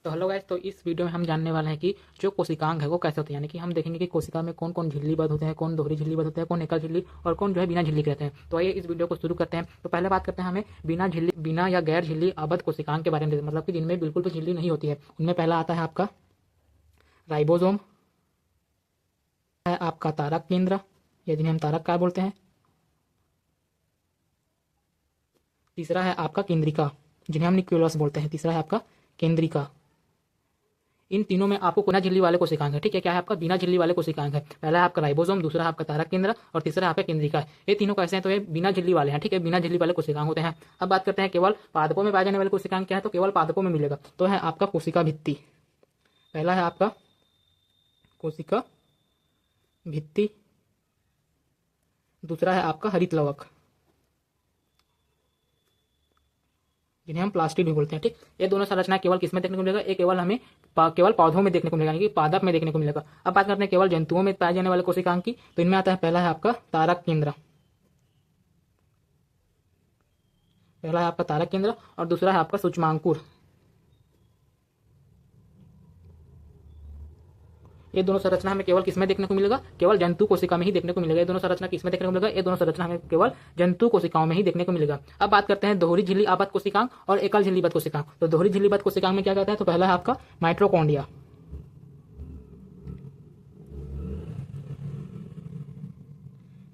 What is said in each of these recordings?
तो hello guys, तो इस वीडियो में हम जानने वाले हैं कि जो कोशिकांग है वो कैसे होते हैं। यानी कि हम देखेंगे कि कोशिका में कौन कौन झिल्लीबद्ध होते हैं, कौन दोहरी झिल्लीबद्ध होते हैं, कौन एकल झिल्ली और कौन जो है बिना झिल्ली के रहते हैं। तो आइए इस वीडियो को शुरू करते हैं। तो पहले बात करते हैं हमें बिना या गैर झिल्ली आबद्ध कोशिकांग के बारे में, मतलब कि जिनमें बिल्कुल भी झिल्ली नहीं होती है। उनमें पहला आता है आपका राइबोसोम, है आपका तारक केंद्र या जिन्हें हम तारक काय बोलते हैं। तीसरा है आपका केंद्रिका, जिन्हें हम न्यूक्लियस बोलते हैं। तीसरा है आपका केंद्रिका। इन तीनों में आपको बिना झिल्ली वाले कोशिकांग है, ठीक है। क्या है आपका बिना झिल्ली वाले कोशिकांग है। पहला है आपका राइबोसोम, दूसरा है आपका तारक केंद्र और तीसरा है आपका केंद्रिका। ये तीनों कैसे हैं, तो ये बिना झिल्ली वाले हैं, ठीक है। बिना झिल्ली वाले कोशिकांग होते हैं। अब बात करते हैं केवल पादपों में पाए जाने वाले कोशिकांग क्या है, तो केवल पादपों में मिलेगा। तो है आपका कोशिका भित्ति। पहला है आपका कोशिका भित्ति, दूसरा है आपका हरित लवक, जिन्हें हम प्लास्टिड भी बोलते हैं, ठीक। ये दोनों संरचना केवल किसमें देखने को मिलेगा, ये केवल हमें केवल पौधों में देखने को मिलेगा, यानी कि पादप में देखने को मिलेगा। अब बात करते हैं केवल जंतुओं में पाए जाने वाले कोशिकांग की, तो इनमें आता है पहला है आपका तारक केंद्र। पहला है आपका तारक केंद्र और दूसरा है आपका सूक्ष्मांकुर। ये दोनों संरचना हमें केवल किसमें देखने को मिलेगा, केवल जंतु कोशिका में ही देखने को मिलेगा। ये दोनों संरचना किसमें देखने को मिलेगा, ये दोनों संरचना हमें केवल जंतु कोशिकाओं में ही देखने को मिलेगा। अब बात करते हैं दोहरी झिल्ली आबद्ध कोशिकांग और एकल झिल्लीबद्ध कोशिकांग। तो दोहरी झिल्लीबद्ध कोशिकांग में क्या कहता है, तो पहला है आपका माइटोकॉन्ड्रिया।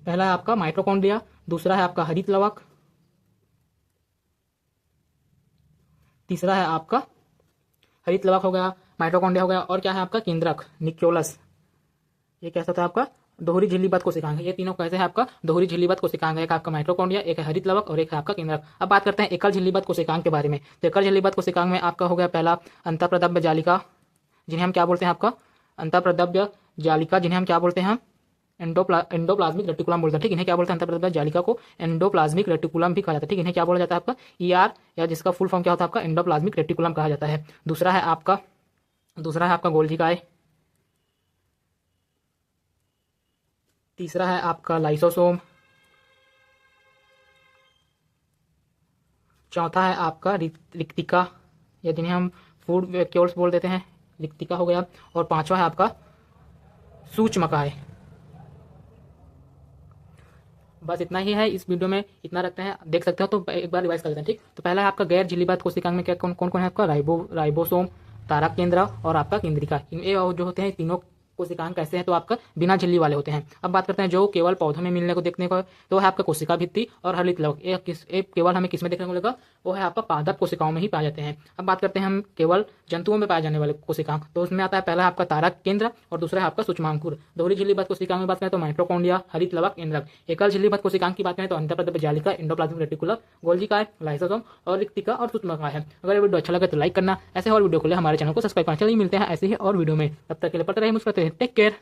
पहला है आपका माइटोकॉन्ड्रिया, दूसरा है आपका हरित लवक, तीसरा है आपका हरित लवक हो गया, माइटोकॉन्ड्रिया हो गया, और क्या है आपका केंद्रक न्यूक्लियस। ये कैसा था आपका दोहरी झिल्लीबद्ध कोशिकांग है। ये तीनों कैसे है आपका दोहरी झिल्लीबद्ध कोशिकांग है। एक आपका माइटोकॉन्ड्रिया, एक है हरित लवक और एक है आपका केंद्रक। अब बात करते हैं एकल झिल्लीबद्ध कोशिकांग के बारे में। तो एकल झिल्लीबद्ध कोशिकांग में आपका हो गया पहला अंतःप्रदव्य जालिका, जिन्हें हम क्या बोलते हैं, आपका अंतःप्रदव्य जालिका, जिन्हें हम क्या बोलते हैं, एंडोप्लाज्मिक रेटिकुलम बोलते हैं, ठीक। इन्हें क्या बोलते हैं, अंतःप्रदव्य जालिका को एंडोप्लाज्मिक रेटिकुलम भी कहा जाता है, ठीक। इन्हें क्या बोला जाता है आपका ईआर, या जिसका फुल फॉर्म क्या होता है आपका एंडोप्लाज्मिक रेटिकुलम कहा जाता है। दूसरा है आपका गोल्गी काय, तीसरा है आपका लाइसोसोम, चौथा है आपका रिक्तिका, या जिन्हें हम फूड वैक्यूल्स बोल देते हैं, रिक्तिका हो गया, और पांचवा है आपका सूक्ष्मकाय। बस इतना ही है इस वीडियो में, इतना रखते हैं, देख सकते हो। तो एक बार रिवाइज कर लेते हैं, ठीक। तो पहला है आपका गैर झिल्लीबद्ध कोशिकांग में क्या कौन कौन है आपका राइबोसोम, तारक केंद्र और आपका केंद्रिका। ये जो होते हैं तीनों कोशिकांग कैसे हैं, तो आपका बिना झिल्ली वाले होते हैं। अब बात करते हैं जो केवल पौधों में मिलने को देखने को, तो है आपका कोशिका भित्ति और हरित लवक। ये केवल हमें किसमें देखने को मिलेगा, वो है आपका पादप कोशिकाओं में ही पाए जाते हैं। अब बात करते हैं हम केवल जंतुओं में पाए जाने वाले कोशिकांग, तो उसमें आता है पहला आपका तारक केंद्र और दूसरा है आपका सूक्ष्मांकुर। दोहरी झिल्लीबद्ध कोशिकांग में बात करें तो माइटोकॉन्ड्रिया, हरित लवक, केंद्रक। एकल झिल्लीबद्ध कोशिकांग की बात करें तो अंतःप्रदव्य जालिका, एंडोप्लाज्मिक रेटिकुलम, गोल्गी काय, लाइसोसोम और रिक्तिका और सूक्ष्मकाय है। अगर ये वीडियो अच्छा लगे तो लाइक करना, ऐसे और वीडियो के लिए हमारे चैनल को सब्सक्राइब करना। चलिए मिलते हैं ऐसे ही और वीडियो में, तब तक के लिए पढ़ते रहिए, मुस्कुराते रहिए, टेक केयर।